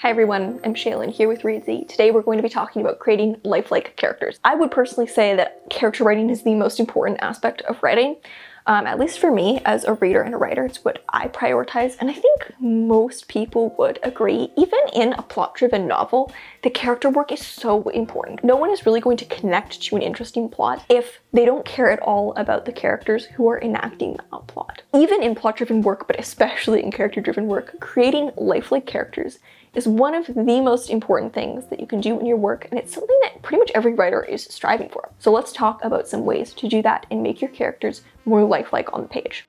Hi everyone, I'm Shaylin here with Reedsy. Today we're going to be talking about creating lifelike characters. I would personally say that character writing is the most important aspect of writing. At least for me, as a reader and a writer, it's what I prioritize, and I think most people would agree. Even in a plot-driven novel, the character work is so important. No one is really going to connect to an interesting plot if they don't care at all about the characters who are enacting that plot. Even in plot-driven work, but especially in character-driven work, creating lifelike characters is one of the most important things that you can do in your work, and it's something that pretty much every writer is striving for. So let's talk about some ways to do that and make your characters more lifelike on the page.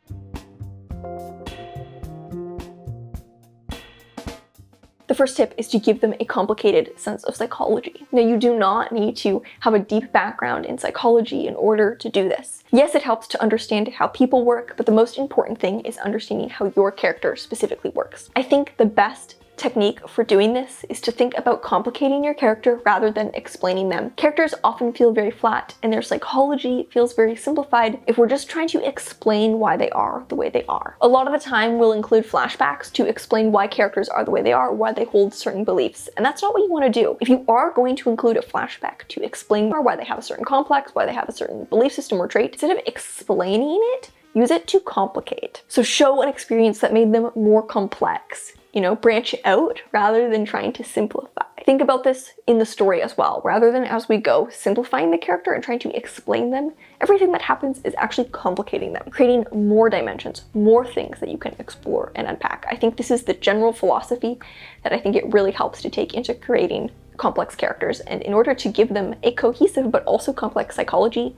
The first tip is to give them a complicated sense of psychology. Now, you do not need to have a deep background in psychology in order to do this. Yes, it helps to understand how people work, but the most important thing is understanding how your character specifically works. I think the best technique for doing this is to think about complicating your character rather than explaining them. Characters often feel very flat and their psychology feels very simplified if we're just trying to explain why they are the way they are. A lot of the time we'll include flashbacks to explain why characters are the way they are, why they hold certain beliefs, and that's not what you want to do. If you are going to include a flashback to explain why they have a certain complex, why they have a certain belief system or trait, instead of explaining it, use it to complicate. So show an experience that made them more complex. Branch out rather than trying to simplify. Think about this in the story as well. Rather than as we go simplifying the character and trying to explain them, everything that happens is actually complicating them, creating more dimensions, more things that you can explore and unpack. I think this is the general philosophy that I think it really helps to take into creating complex characters. And in order to give them a cohesive but also complex psychology,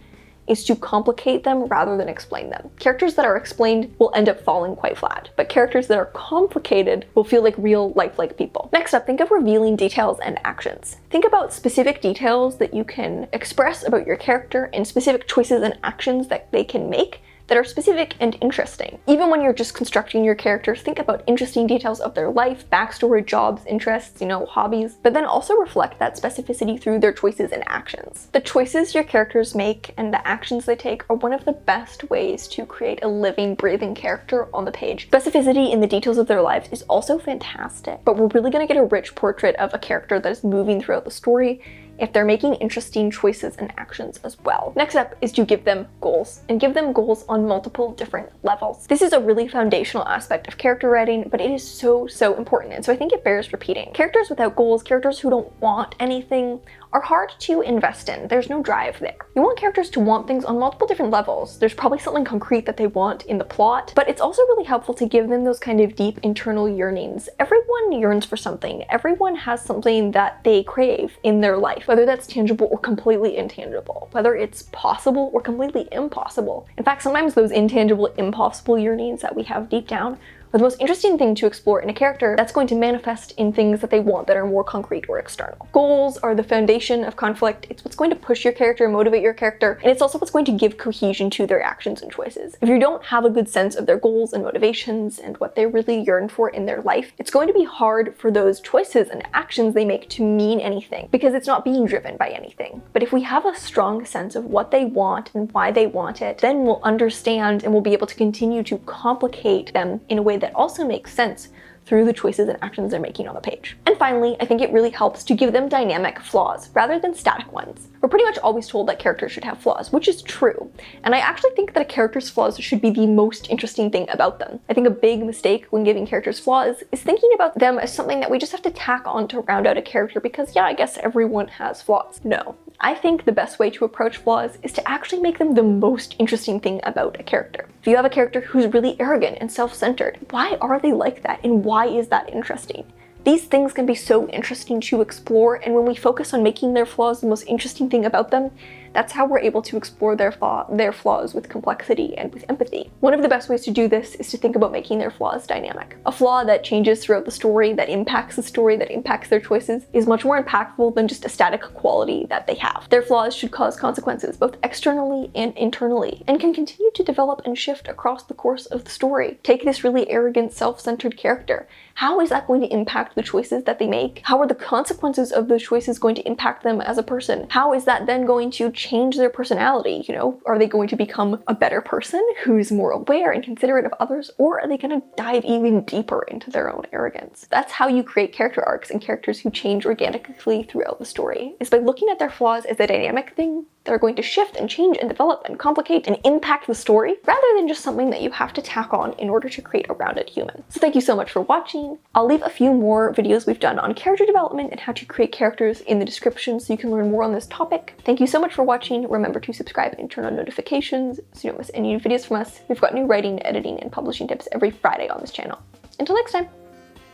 is to complicate them rather than explain them. Characters that are explained will end up falling quite flat, but characters that are complicated will feel like real lifelike people. Next up, think of revealing details and actions. Think about specific details that you can express about your character and specific choices and actions that they can make that are specific and interesting. Even when you're just constructing your characters, think about interesting details of their life, backstory, jobs, interests, hobbies, but then also reflect that specificity through their choices and actions. The choices your characters make and the actions they take are one of the best ways to create a living, breathing character on the page. Specificity in the details of their lives is also fantastic, but we're really gonna get a rich portrait of a character that is moving throughout the story if they're making interesting choices and actions as well. Next up is to give them goals, and give them goals on multiple different levels. This is a really foundational aspect of character writing, but it is so important, and so I think it bears repeating. Characters without goals, characters who don't want anything, are hard to invest in. There's no drive there. You want characters to want things on multiple different levels. There's probably something concrete that they want in the plot, but it's also really helpful to give them those kind of deep internal yearnings. Everyone yearns for something. Everyone has something that they crave in their life, whether that's tangible or completely intangible, whether it's possible or completely impossible. In fact, sometimes those intangible, impossible yearnings that we have deep down are the most interesting thing to explore in a character that's going to manifest in things that they want that are more concrete or external. Goals are the foundation of conflict. It's what's going to push your character, motivate your character, and it's also what's going to give cohesion to their actions and choices. If you don't have a good sense of their goals and motivations and what they really yearn for in their life, it's going to be hard for those choices and actions they make to mean anything because it's not being driven by anything. But if we have a strong sense of what they want and why they want it, then we'll understand and we'll be able to continue to complicate them in a way that also makes sense through the choices and actions they're making on the page. And finally, I think it really helps to give them dynamic flaws rather than static ones. We're pretty much always told that characters should have flaws, which is true. And I actually think that a character's flaws should be the most interesting thing about them. I think a big mistake when giving characters flaws is thinking about them as something that we just have to tack on to round out a character because, yeah, I guess everyone has flaws. No. I think the best way to approach flaws is to actually make them the most interesting thing about a character. If you have a character who's really arrogant and self-centered, why are they like that and why is that interesting? These things can be so interesting to explore, and when we focus on making their flaws the most interesting thing about them, that's how we're able to explore their flaws with complexity and with empathy. One of the best ways to do this is to think about making their flaws dynamic. A flaw that changes throughout the story, that impacts the story, that impacts their choices, is much more impactful than just a static quality that they have. Their flaws should cause consequences both externally and internally, and can continue to develop and shift across the course of the story. Take this really arrogant, self-centered character. How is that going to impact the choices that they make? How are the consequences of those choices going to impact them as a person? How is that then going to change their personality? You know, are they going to become a better person who's more aware and considerate of others, or are they going to dive even deeper into their own arrogance? That's how you create character arcs and characters who change organically throughout the story, is by looking at their flaws as a dynamic thing that are going to shift and change and develop and complicate and impact the story, rather than just something that you have to tack on in order to create a rounded human. So thank you so much for watching. I'll leave a few more videos we've done on character development and how to create characters in the description so you can learn more on this topic. Thank you so much for watching. Remember to subscribe and turn on notifications so you don't miss any new videos from us. We've got new writing, editing, and publishing tips every Friday on this channel. Until next time,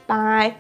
bye!